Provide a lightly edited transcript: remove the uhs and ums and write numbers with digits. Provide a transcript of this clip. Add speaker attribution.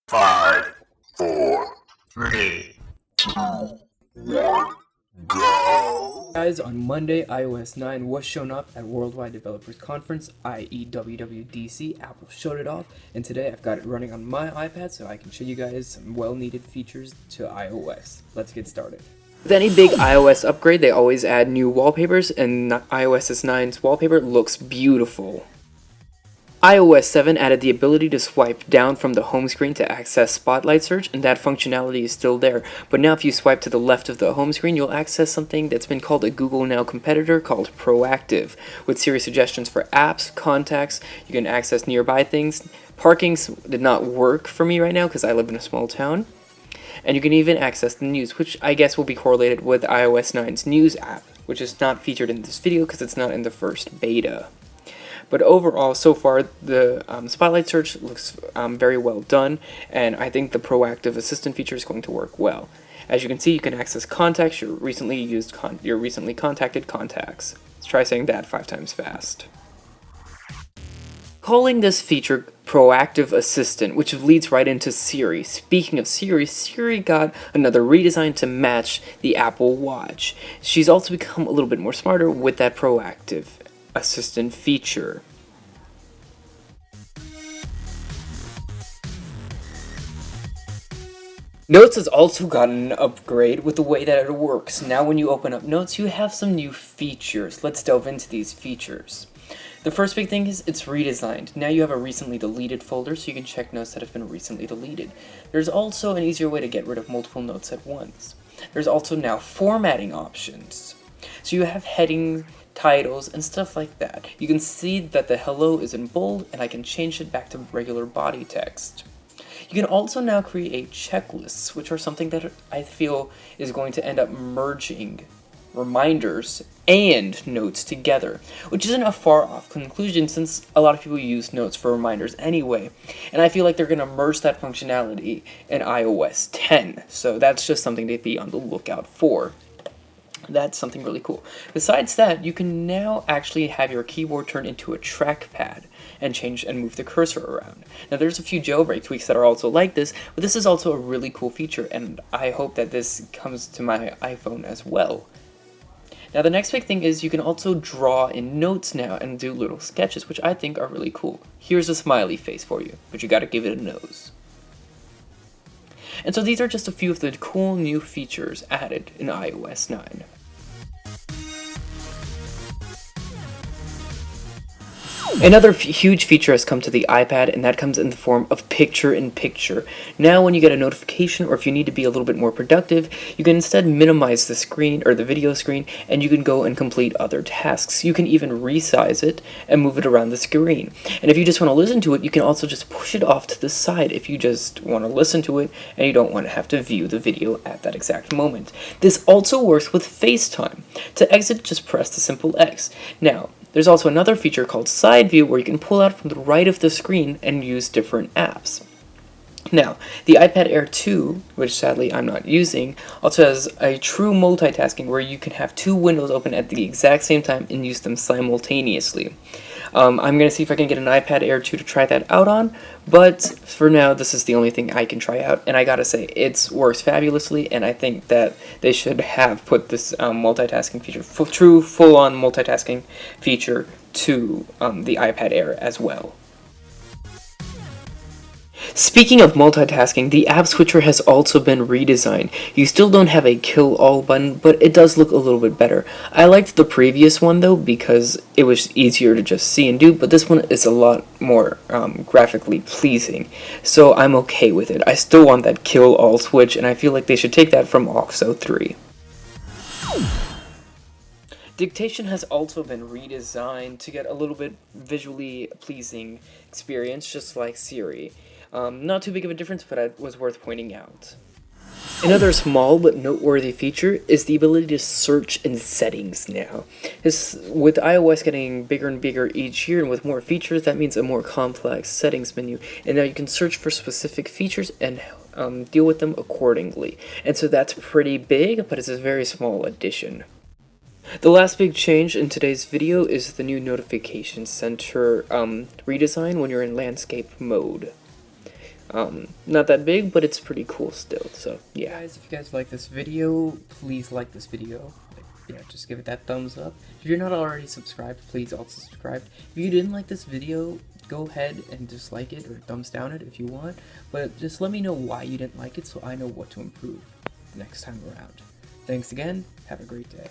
Speaker 1: 5, 4, 3, 2, 1, go!
Speaker 2: Guys, on Monday, iOS 9 was shown off at Worldwide Developers Conference, i.e. WWDC. Apple showed it off, and today I've got it running on my iPad so I can show you guys some well-needed features to iOS. Let's get started. With any big iOS upgrade, they always add new wallpapers, and iOS 9's wallpaper looks beautiful. iOS 7 added the ability to swipe down from the home screen to access Spotlight Search, and that functionality is still there. But now if you swipe to the left of the home screen, you'll access something that's been called a Google Now competitor called Proactive, with Siri suggestions for apps, contacts. You can access nearby things. Parking did not work for me right now because I live in a small town. And you can even access the news, which I guess will be correlated with iOS 9's News app, which is not featured in this video because it's not in the first beta. But overall, so far, the Spotlight Search looks very well done, and I think the Proactive Assistant feature is going to work well. As you can see, you can access contacts, your recently contacted contacts. Let's try saying that 5 times fast. Calling this feature Proactive Assistant, which leads right into Siri. Speaking of Siri, Siri got another redesign to match the Apple Watch. She's also become a little bit more smarter with that Proactive Assistant feature. Notes has also gotten an upgrade with the way that it works. Now when you open up Notes, you have some new features. Let's delve into these features. The first big thing is it's redesigned. Now you have a recently deleted folder, so you can check notes that have been recently deleted. There's also an easier way to get rid of multiple notes at once. There's also now formatting options. So you have heading, titles, and stuff like that. You can see that the hello is in bold, and I can change it back to regular body text. You can also now create checklists, which are something that I feel is going to end up merging reminders and notes together, which isn't a far off conclusion since a lot of people use notes for reminders anyway, and I feel like they're going to merge that functionality in iOS 10, so that's just something to be on the lookout for. That's something really cool. Besides that, you can now actually have your keyboard turn into a trackpad and change and move the cursor around. Now there's a few jailbreak tweaks that are also like this, but this is also a really cool feature, and I hope that this comes to my iPhone as well. Now the next big thing is you can also draw in notes now and do little sketches, which I think are really cool. Here's a smiley face for you, but you gotta give it a nose. And so these are just a few of the cool new features added in iOS 9. Another huge feature has come to the iPad, and that comes in the form of picture-in-picture. Now when you get a notification, or if you need to be a little bit more productive, you can instead minimize the screen, or the video screen, and you can go and complete other tasks. You can even resize it and move it around the screen. And if you just want to listen to it, you can also just push it off to the side if you just want to listen to it, and you don't want to have to view the video at that exact moment. This also works with FaceTime. To exit, just press the simple X. Now, there's also another feature called Side View where you can pull out from the right of the screen and use different apps. Now, the iPad Air 2, which sadly I'm not using, also has a true multitasking where you can have 2 windows open at the exact same time and use them simultaneously. I'm going to see if I can get an iPad Air 2 to try that out on, but for now this is the only thing I can try out, and I gotta say, it works fabulously, and I think that they should have put this multitasking feature, true full-on multitasking feature to the iPad Air as well. Speaking of multitasking, the app switcher has also been redesigned. You still don't have a kill all button, but it does look a little bit better. I liked the previous one though because it was easier to just see and do, but this one is a lot more graphically pleasing, so I'm okay with it. I still want that kill all switch, and I feel like they should take that from OXO 3. Dictation has also been redesigned to get a little bit visually pleasing experience, just like Siri. Not too big of a difference, but it was worth pointing out. Another small but noteworthy feature is the ability to search in settings now. With iOS getting bigger and bigger each year and with more features, that means a more complex settings menu. And now you can search for specific features and deal with them accordingly. And so that's pretty big, but it's a very small addition. The last big change in today's video is the new notification center redesign when you're in landscape mode. Not that big, but it's pretty cool still. So yeah, guys, if you guys like this video, please like this video. Yeah, just give it that thumbs up. If you're not already subscribed, please also subscribe. If you didn't like this video, go ahead and dislike it or thumbs down it if you want. But just let me know why you didn't like it so I know what to improve next time around. Thanks again. Have a great day.